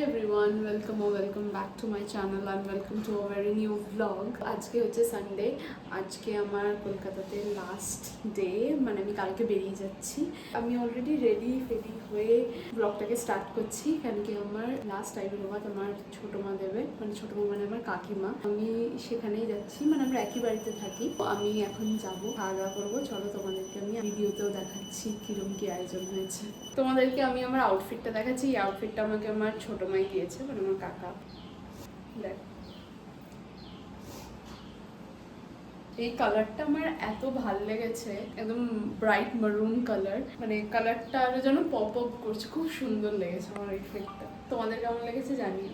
everyone, welcome back to my channel and welcome to a very new vlog. আজকে হচ্ছে Sunday, আজকে আমার কলকাতাতে লাস্ট ডে, মানে আমি কালকে বেরিয়ে যাচ্ছি। আমি অলরেডি রেডি হয়ে ব্লগটাকে স্টার্ট করছি, কারণ কি আমার লাস্ট আইবুড়োভাত আমার ছোটো মা দেবে, মানে ছোটো মা মানে আমার কাকিমা। আমি সেখানেই যাচ্ছি, মানে আমরা একই বাড়িতে থাকি। আমি এখন যাবো, খাওয়া দাওয়া করবো। চলো তোমাদেরকে আমি ভিডিওতেও দেখাচ্ছি কিরকম কি আয়োজন হয়েছে। তোমাদেরকে আমি আমার আউটফিটটা দেখাচ্ছি। এই আউটফিটটা আমাকে আমার ছোটো মাই দিয়েছে, মানে আমার কাকা। দেখ, এই কালারটা আমার এত ভাল লেগেছে, একদম ব্রাইট মারুন কালার, মানে কালারটা আরো যেন পপ আপ করছে, খুব সুন্দর লেগেছে আমার এই ফিটটা। তোমাদের কেমন লেগেছে জানি।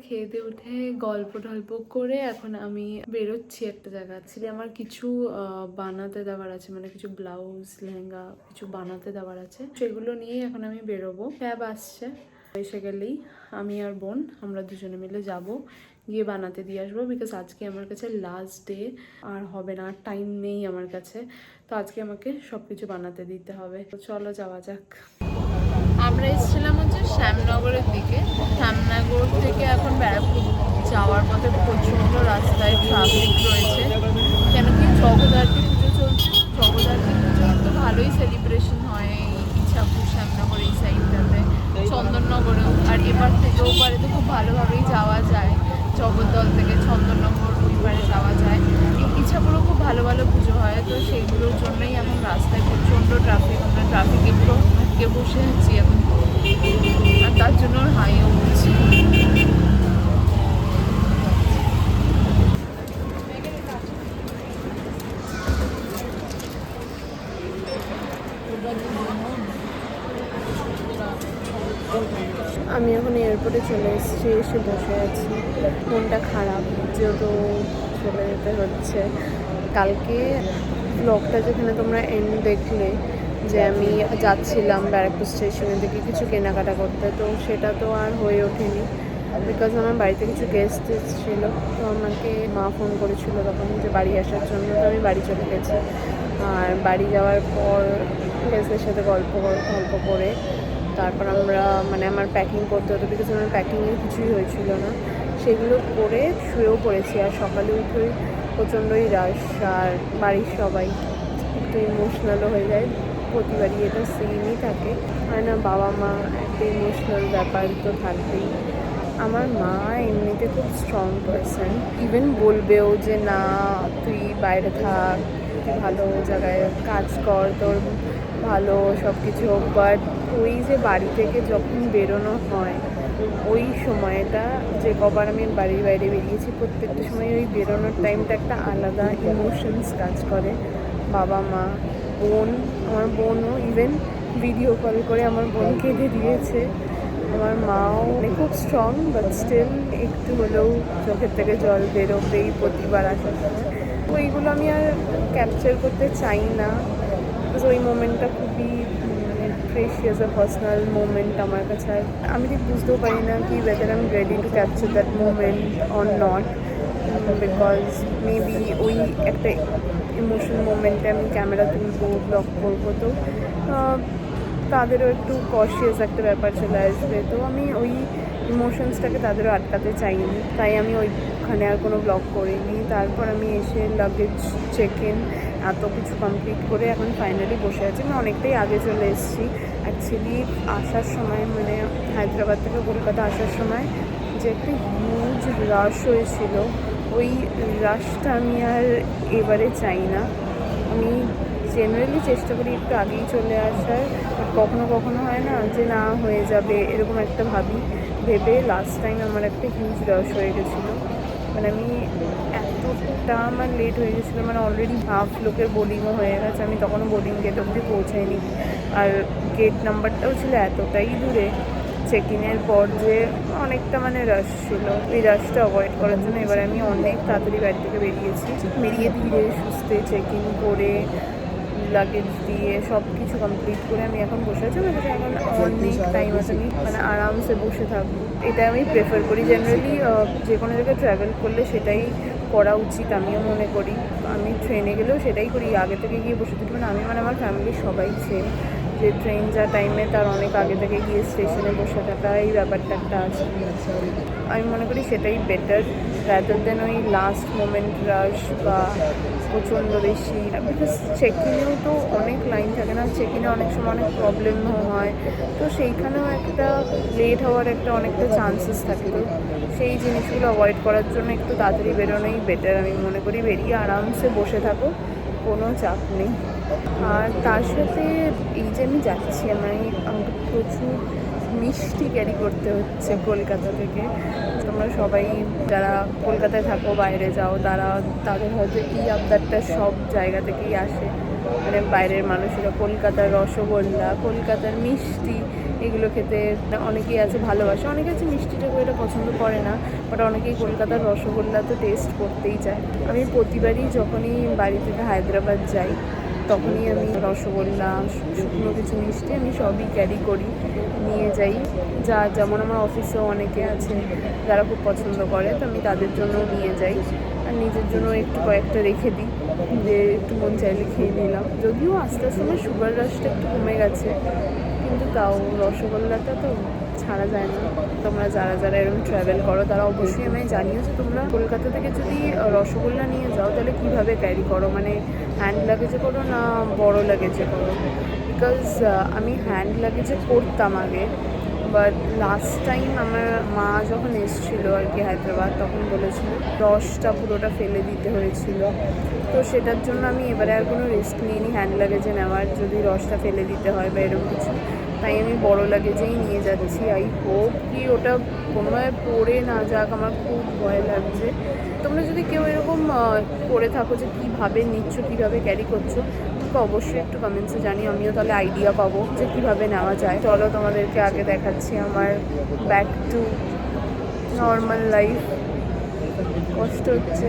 খেয়ে দিয়ে উঠে গল্প টল্প করে এখন আমি বেরোচ্ছি একটা জায়গা। অ্যাকচুয়ালি আমার কিছু বানাতে দেওয়ার আছে, মানে কিছু ব্লাউজ লেহেঙ্গা কিছু বানাতে দেওয়ার আছে, সেগুলো নিয়েই এখন আমি বেরোবো। ক্যাব আসছে, এসে গেলেই আমি আর বোন আমরা দুজনে মিলে যাব, গিয়ে বানাতে দিয়ে আসবো। বিকজ আজকে আমার কাছে লাস্ট ডে, আর হবে না, আর টাইম নেই আমার কাছে। তো আজকে আমাকে সব কিছু বানাতে দিতে হবে। তো চলো যাওয়া যাক। আমরা এসেছিলাম হচ্ছে শ্যামনগরের দিকে। শ্যামনগর থেকে এখন ব্যারাকপুর যাওয়ার পথে প্রচণ্ড রাস্তায় ট্রাফিক রয়েছে, কেন কি জগদ্ধাত্রী পুজো চলছে। জগদ্ধাত্রী পুজো তো ভালোই সেলিব্রেশন হয় এই ইচ্ছাপুর শ্যামনগর এই সাইডটাতে, চন্দননগরেও। আর এবার থেকে ওপারে তো খুব ভালোভাবেই যাওয়া যায়, জগদ্দল থেকে চন্দননগর ওই পারে যাওয়া যায়। এই ইচ্ছাপুরেও খুব ভালো ভালো পুজো হয়, তো সেইগুলোর জন্যই এখন রাস্তায় প্রচণ্ড ট্রাফিক। আমরা ট্রাফিকে পুরো আটকে বসে আছি এখন, আর তার জন্য হাইও উঠছি। আমি এখন এয়ারপোর্টে চলে এসেছি, এসে বসে আছি। মনটা খারাপ, যেহেতু চলে যেতে হচ্ছে। কালকে ব্লগটা যেখানে তোমরা এন্ড দেখলে, যে আমি যাচ্ছিলাম ব্যারাকপুর স্টেশনের দিকে কিছু কেনাকাটা করতে, তো সেটা তো আর হয়ে ওঠেনি। বিকজ আমার বাড়িতে কিছু গেস্ট এসেছিলো, তো আমাকে মা ফোন করেছিল তখন যে বাড়ি আসার জন্য, তো আমি বাড়ি চলে গেছি। আর বাড়ি যাওয়ার পর গেস্টদের সাথে গল্প করে তারপর আমরা, মানে আমার প্যাকিং করতে হতো, বিকজ আমার প্যাকিংয়ের কিছুই হয়েছিল না। সেগুলো করে শুয়েও পড়েছি। আর সকালে উঠেই প্রচণ্ডই রাশ, আর বাড়ির সবাই একটু ইমোশনালও হয়ে যায়। প্রতিবারই এটা সেমই থাকে, হয় না? বাবা মা একটা ইমোশনাল ব্যাপার তো থাকবেই। আমার মা এমনিতে খুব স্ট্রং পারসন, ইভেন বলবেও যে না তুই বাইরে থাক, তুই ভালো জায়গায় কাজ কর, তোর ভালো সব কিছু হোক। বাট ওই যে বাড়ি থেকে যখন বেরোনো হয়, ওই সময়টা, যে কবার আমি বাড়ির বাইরে বেরিয়েছি, প্রত্যেকটা সময় ওই বেরোনোর টাইমটা একটা আলাদা ইমোশনস কাজ করে। বাবা মা, বোন, আমার বোনও ইভেন ভিডিও কল করে আমার বোন কেঁদে দিয়েছে। আমার মাও খুব স্ট্রং, বাট স্টিল একটু হলেও চোখের থেকে জল বেরোবেই প্রতিবার আসার সময়। তো এইগুলো আমি আর ক্যাপচার করতে চাই না, বিকজ ওই মোমেন্টটা খুবই প্রেশিয়াস আর পার্সোনাল মোমেন্ট আমার কাছে। আর আমি ঠিক বুঝতেও পারি না কি weather I am ready to capture that moment or not, because maybe ওই একটা ইমোশনাল মোমেন্টে আমি ক্যামেরা তুলবো, ব্লগ করবো, তো তাদেরও একটু কশিয়াস একটা ব্যাপার চলে আসবে। তো আমি ওই ইমোশনসটাকে তাদেরও আটকাতে চাইনি, তাই আমি ওইখানে আর কোনো ব্লগ করিনি। তারপর আমি এসে লাগেজ চেক ইন এত কিছু কমপ্লিট করে এখন ফাইনালি বসে আছি। আমি অনেকটাই আগে চলে এসেছি। অ্যাকচুয়ালি আসার সময় মানে হায়দ্রাবাদ থেকে কলকাতা আসার সময় যে একটা হিউজ রাশ হয়েছিল, ওই রাশটা আমি আর এবারে চাই না। আমি জেনারেলি চেষ্টা করি একটু আগেই চলে আসার, বাট কখনো কখনো হয় না যে না হয়ে যাবে, এরকম একটা ভেবে লাস্ট টাইম আমার একটা হিউজ রাশ হয়ে গেছিলো। মানে আমি এতটা আমার লেট হয়ে গেছিলো, মানে অলরেডি হাফ লোকের বোর্ডিংও হয়ে গেছে, আমি তখনও বোর্ডিং গেট অবধি পৌঁছাইনি। আর গেট নাম্বারটাও ছিল এতটাই দূরে চেক ইনের পর যে অনেকটা মানে রাশ ছিল। এই রাশটা অ্যাভয়েড করার জন্য এবারে আমি অনেক তাড়াতাড়ি বাড়ি থেকে বেরিয়ে ধীরে সুস্থে চেক ইন করে লাগেজ দিয়ে সব কিছু কমপ্লিট করে আমি এখন বসে আছি। আমার কাছে এখন অনেক টাইম আছে, আমি মানে আরামসে বসে থাকবো। এটা আমি প্রেফার করি জেনারেলি, যে কোনো জায়গায় ট্রাভেল করলে সেটাই করা উচিত আমিও মনে করি। আমি ট্রেনে গেলেও সেটাই করি, আগে থেকে গিয়ে বসে থাকি। মানে আমি আমার ফ্যামিলির সবাই সেম, যে ট্রেন যা টাইমে তার অনেক আগে থেকে গিয়ে স্টেশনে বসে থাকা, এই ব্যাপারটা একটা আছে। আমি মনে করি সেটাই বেটার রাদার দেন ওই লাস্ট মোমেন্ট রাশ বা প্রচণ্ড বেশি। বিকজ চেক ইনেও তো অনেক লাইন থাকে না, চেক ইনে অনেক সময় অনেক প্রবলেমও হয়, তো সেইখানেও একটা লেট হওয়ার একটা অনেকটা চান্সেস থাকে। তো সেই জিনিসগুলো অ্যাভয়েড করার জন্য একটু তাড়াতাড়ি বেরোনোই বেটার আমি মনে করি। বেরিয়ে আরামসে বসে থাকো, কোনো চাপ নেই। আর তার সাথে এই যে আমি যাচ্ছি, আমাকে প্রচুর মিষ্টি ক্যারি করতে হচ্ছে কলকাতা থেকে। তোমরা সবাই যারা কলকাতায় থাকো, বাইরে যাও, তাদের হয়তো এই আবদারটা সব জায়গা থেকেই আসে। মানে বাইরের মানুষেরা কলকাতার রসগোল্লা, কলকাতার মিষ্টি, এগুলো খেতে অনেকেই আছে ভালোবাসে, অনেকে আছে মিষ্টিটা খুব এটা পছন্দ করে না, বাট অনেকেই কলকাতার রসগোল্লা তো টেস্ট করতেই চায়। আমি প্রতিবারই যখনই বাড়ি থেকে হায়দ্রাবাদ যাই তখনই আমি রসগোল্লা, শুকনো কিছু মিষ্টি আমি সবই ক্যারি করি, নিয়ে যাই। যেমন আমার অফিসেও অনেকে আছে যারা খুব পছন্দ করে, তো আমি তাদের জন্য নিয়ে যাই। আর নিজের জন্য একটু কয়েকটা রেখে দিই, যে একটু মন চাইলে খেয়ে নিলাম। যদিও আস্তে আস্তে আমার সুগার রাশটা একটু কমে গেছে, কিন্তু তাও রসগোল্লাটা তো ছাড়া যায় না। তোমরা যারা এরকম ট্রাভেল করো তারা অবশ্যই আমি জানিও যে তোমরা কলকাতা থেকে যদি রসগোল্লা নিয়ে যাও তাহলে কীভাবে ক্যারি করো, মানে হ্যান্ড লাগেজে করো না বড় লাগেজে করো। বিকজ আমি হ্যান্ড লাগেজে করতাম আগে, বাট লাস্ট টাইম আমার মা যখন এসেছিলো আর কি হায়দ্রাবাদ, তখন বলেছিল রসটা পুরোটা ফেলে দিতে হয়েছিল। তো সেটার জন্য আমি এবারে আর কোনো রিস্ক নিইনি হ্যান্ড লাগেজে নেওয়ার, যদি রসটা ফেলে দিতে হয় বা এরকম কিছু। তাই আমি বড় লাগেজেই নিয়ে যাচ্ছি। আই হোপ কি ওটা কোনোভাবে পড়ে না যাক, আমার খুব ভয় লাগছে। তোমরা যদি কেউ এরকম করে থাকো যে কীভাবে নিচ্ছ, কীভাবে ক্যারি করছো, তো অবশ্যই একটু কমেন্টসে জানি, আমিও তাহলে আইডিয়া পাবো যে কীভাবে নেওয়া যায়। চলো তোমাদেরকে আগে দেখাচ্ছি আমার ব্যাক টু নর্মাল লাইফ। কষ্ট হচ্ছে,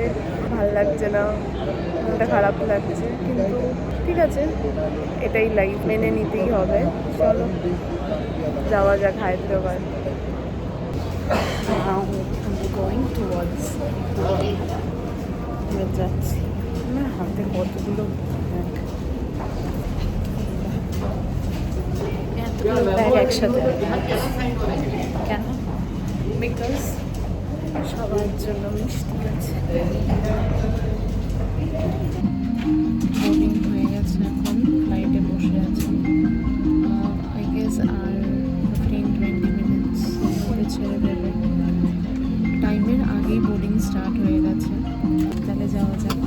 ভাল লাগছে না, মনটা খারাপ লাগছে, কিন্তু ঠিক আছে, এটাই লাইফ, মেনে নিতেই হবে। চলো যাওয়া যাক হায়দ্রাবাদ। আমরা যাচ্ছি। আমার হাতে কতগুলো ব্যাগ একসাথে, কেন? বিকজ সবার জন্য মিষ্টি আছে। বোর্ডিং হয়ে গেছে, এখন ফ্লাইটে বসে আছি। আই গেস আর 15-20 মিনিটস মধ্যে ছেড়ে দেবে। টাইমের আগেই বোর্ডিং স্টার্ট হয়ে গেছে, তাহলে যাওয়া যাক।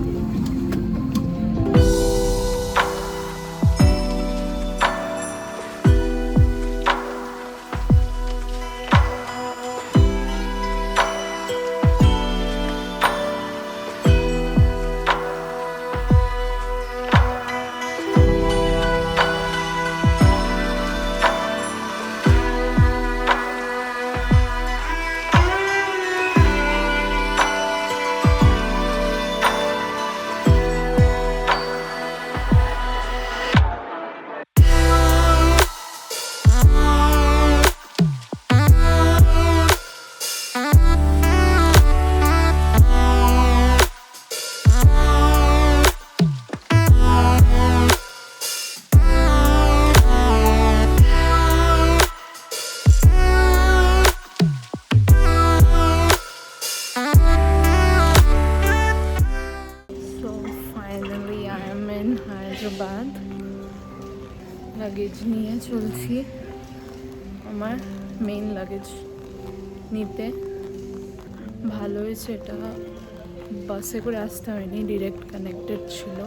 Finally I am in Hyderabad. Luggage নিয়ে চলছি আমার মেইন লাগেজ নিতে। ভালো হয়েছে এটা বাসে করে আসতে হয়নি, ডিরেক্ট কানেক্টেড ছিল।